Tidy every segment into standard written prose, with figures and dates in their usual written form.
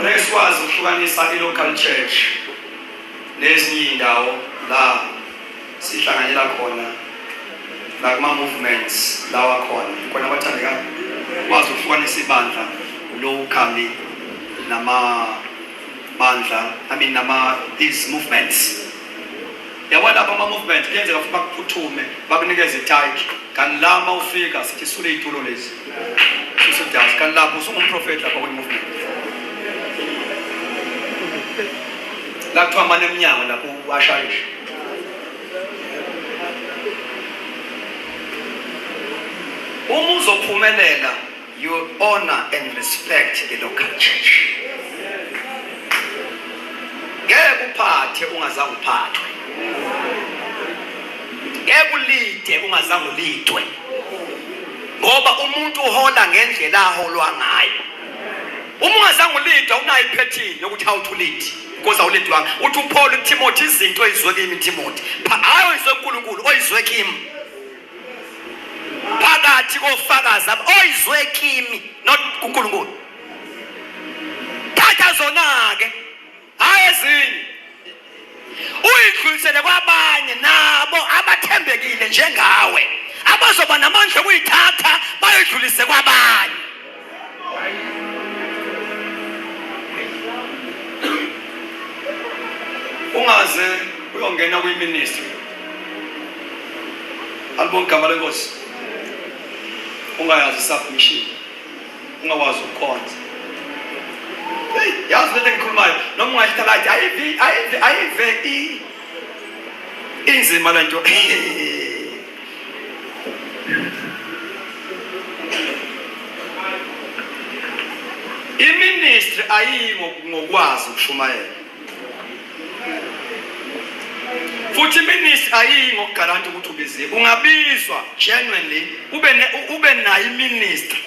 Sikwazi ukuhlukanisa i-local church nezinye indawo la sihlanganyela khona la kuma-movements lawa khona khona abathandekayo kwazi ukuhlukanisa ibandla lokhali namabandla these movements yabona lapha ama-movement kuyenzeka futhi bakuphuthume bakunikeze itayiki kanti la uma ufika sithi sule iy'tulo lezi susidazi kanti lapho usungumprofethi lapha kwe-movement la kuthiwa mane emnyango lapho uwashayisha uma uzophumelela you honor and respect the local church ngeke uphathe ungazange uphathwe ngeke ulide ungazange ulidwe ngoba umuntu uhola ngendlela aholwa ngayo uma ungazange ulidwe unayo iphethini yokuthi awuthulide because awulidwanga uthi uPaul uTimothy izinto ezizwe kimi Timothy hayi izwe uNkulunkulu oyizwe kimi phakathi kofakazi oyizwe kimi not kuNkulunkulu thatha zona ke hayi ezinye uyidlulisele kwabanye nabo abathembekile njengawe abazoba namandla ukuyithatha bayidlulise kwabanye ungaze uyongena kwi-ministry alibonke igama lenkosi ungayazi submission ungakwazi ukukhonza hey yazi lento engikhulumayo noma ungayihlala ayive inzima lento iministry ayimo ngokwazi ukushumayela futhi iministry ayingo garanti ukuthi ubiziwe ungabizwa genuinely ube nayo iministry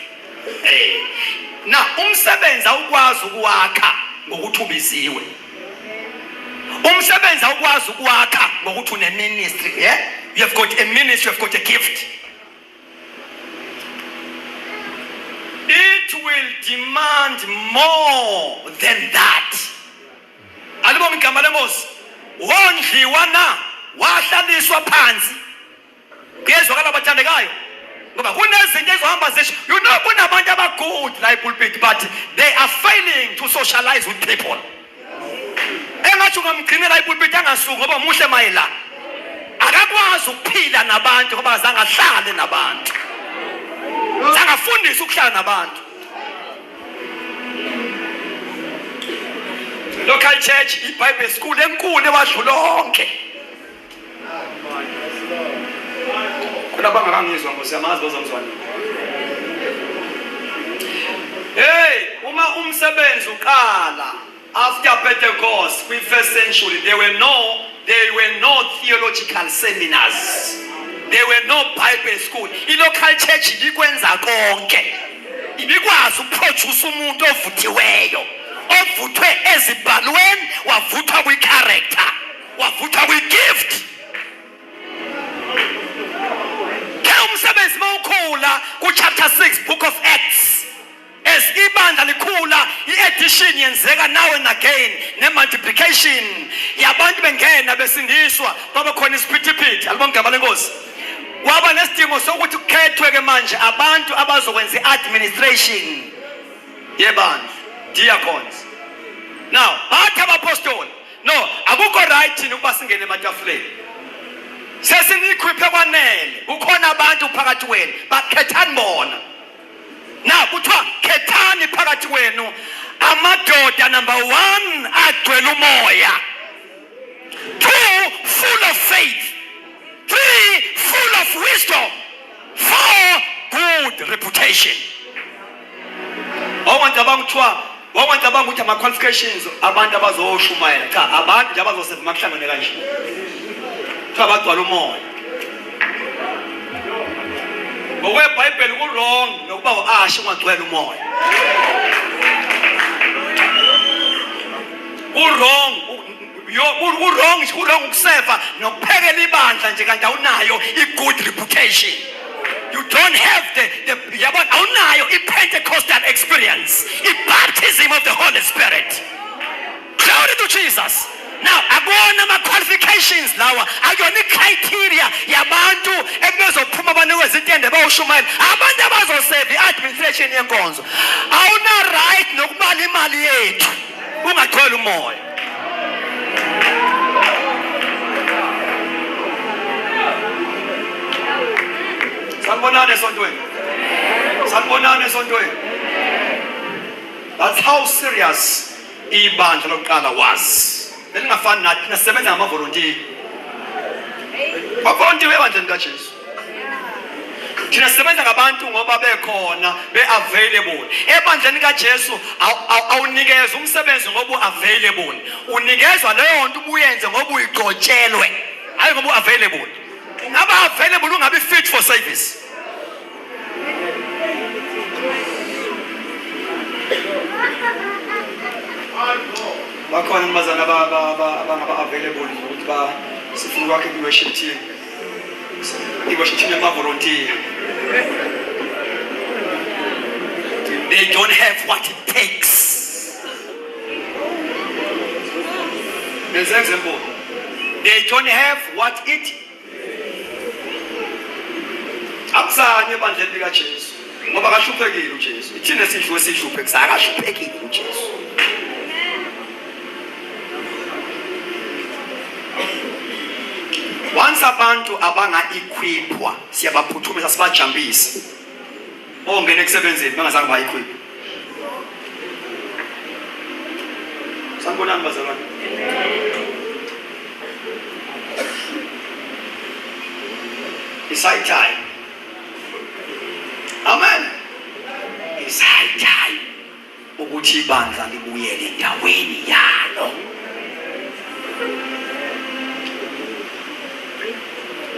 na umsebenzi awukwazi ukuwakha ngokuthi ubiziwe umsebenzi awukwazi ukuwakha ngokuthi une ministry you have got a ministry, you have got a gift. It will demand more than that. Alibonga igama lenkosi. Wondliwa na wahlaliswa phansi. Kuyezwakala abathandekayo. Ngoba kunezinto ezohamba zisho you know kunabantu abagood like pulpit but they are failing to socialize with people. Engathi ungamgcinela ipulpit angasuki ngoba muhle mayela. Akakwazi ukuphila nabantu ngoba azange ahlale nabantu. Angafundisa ukuhlala nabantu. Local church iBible school enkulu ewadlula lonke. Kuna bangakangizwa ngosiyamazi bazomzwana. Hey, uma umsebenzi uqala after Pentecost in first century there were no theological seminars. There were no Bible school. I-local church ikwenza konke. Ibikwazi ukuproduce umuntu ovuthiweyo. Ovuthwe ezibhalweni, wavuthwa kwi-character, wavuthwa kwi-gift. Ke umsebenzi mawukhula ku-chapter 6 book of Acts. As ibandla likhula, i-addition yenzeka now and again, ne-multiplication. Yabantu bengena besindiswa, baba khona isiphithiphithi. Alibonga igama lenkosi. Kwaba nesidingo sokuthi kukhethwe ke manje abantu abazokwenza i-administration yebandla, diacons. Now, bathi abapostoli, no, akukho right ukuba singene ematafuleni. Sesinikhiphe kwanele, kukhona abantu phakathi wenu, bakhethani bona. Now, kuthiwa khethani phakathi wenu amadoda number 1 agcwele umoya. 2 full of faith. 3 full of wisdom. 4 good reputation. Abantu ukuthi ama qualifications abantu abazoshumayela cha abantu nje abazoseva makuhlangene kanje. Kuthiwa bagcwala umoya. Ngokwebhayibheli ku wrong nokuba uAsha ungagcwala umoya. Wrong ukuseva nokuphekela ibandla nje kanti awunayo i-good reputation. You don't have the Pentecostal experience, a baptism baptism of the Holy Spirit. Glory to Jesus. Now, akona ama-qualifications lawa, akuyona i-criteria yabantu ekubezophuma abanikwe izintende bawushumayela. Abantu abazoseva i-administration yenkonzo. Awuna-right nokubala imali yethu. Ungacholi umoya. Sanibonani esontweni. Sanibonani esontweni. That's how serious ibandla lokuqala was. Belingafani nathi nasebenza ngamavolontiya. Abavolontiya bebandleni kaJesu. Thina sisebenza ngabantu ngoba bekhona be-available. Ebandleni kaJesu awunikezwa umsebenzi ngoba u-available. Unikezwa leyo nto ubuyenze ngoba uyiqotshelwe. Hayi ngoba u-available. Ungaba available ungabi fit for service. Bakhona abazana abangaba-available ukuthi sifuna ukwakhe i-worship team. I-worship team yama-volunteer. They don't have what it takes. There's an example. They don't have what it. Akusanye ebandleni likaJesu ngoba akashuphekile uJesu. Ithina sisho esishuphekisa akashuphekile uJesu. Once abantu abanga-equipwa siyabaphuthumisa sibajambise ongena ekusebenzeni bangazange ba-equip. Sanibonani bazalwane. It's high time. Amen. It's high time ukuthi ibandla libuyele endaweni yalo.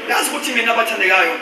Yazi ukuthi mina abathandekayo